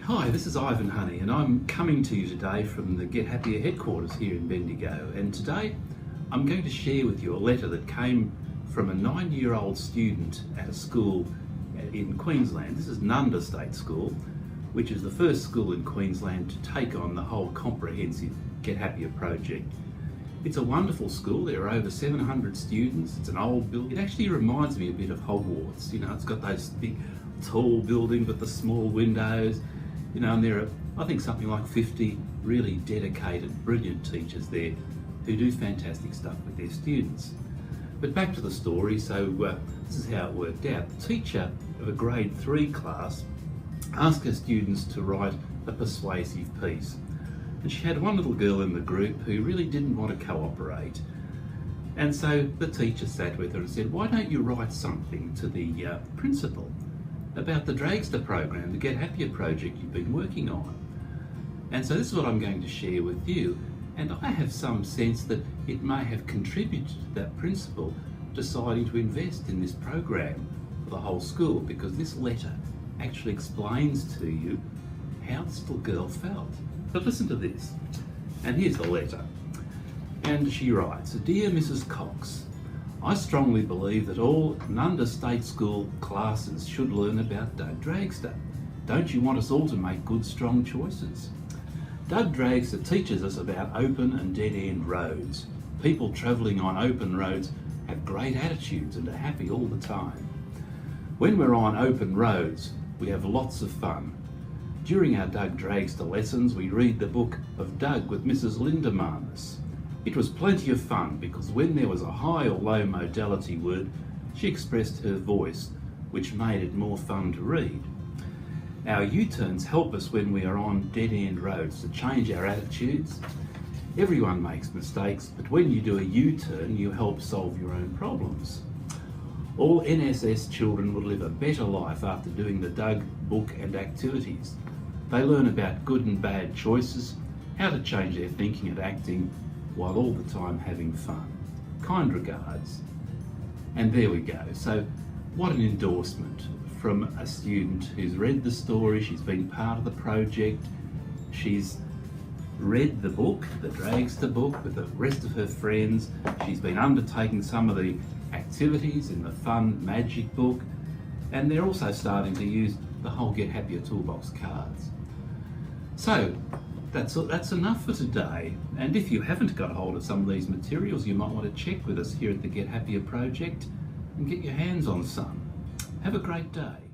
Hi, this is Ivan Honey and I'm coming to you today from the Get Happier headquarters here in Bendigo, and today I'm going to share with you a letter that came from a 9-year-old student at a school in Queensland. This is Nundah State School, which is the first school in Queensland to take on the whole comprehensive Get Happier project. It's a wonderful school. There are over 700 students. It's an old building. It actually reminds me a bit of Hogwarts. You know, it's got those big tall buildings with the small windows. You know, and there are, I think, something like 50 really dedicated, brilliant teachers there who do fantastic stuff with their students. But back to the story. So this is how it worked out. The teacher of a grade 3 class asked her students to write a persuasive piece. And she had one little girl in the group who really didn't want to cooperate. And so the teacher sat with her and said, "Why don't you write something to the principal about the Dragster program, the Get Happier project you've been working on?" And so this is what I'm going to share with you. And I have some sense that it may have contributed to that principal deciding to invest in this program for the whole school, because this letter actually explains to you how this little girl felt. But listen to this. And here's the letter. And she writes, "Dear Mrs. Cox, I strongly believe that all Nundah State School classes should learn about Doug Dragster. Don't you want us all to make good, strong choices? Doug Dragster teaches us about open and dead-end roads. People travelling on open roads have great attitudes and are happy all the time. When we're on open roads, we have lots of fun. During our Doug Dragster lessons, we read the book of Doug with Mrs. Linda Marnus. It was plenty of fun because when there was a high or low modality word, she expressed her voice, which made it more fun to read. Our U-turns help us when we are on dead-end roads to change our attitudes. Everyone makes mistakes, but when you do a U-turn, you help solve your own problems. All NSS children would live a better life after doing the Doug book and activities. They learn about good and bad choices, how to change their thinking and acting, while all the time having fun. Kind regards." And there we go. So what an endorsement from a student who's read the story, she's been part of the project, she's read the book, the Dragster book, with the rest of her friends, she's been undertaking some of the activities in the fun magic book, and they're also starting to use the whole Get Happier toolbox cards. So that's enough for today, and if you haven't got hold of some of these materials, you might want to check with us here at the Get Happier project and get your hands on some. Have a great day.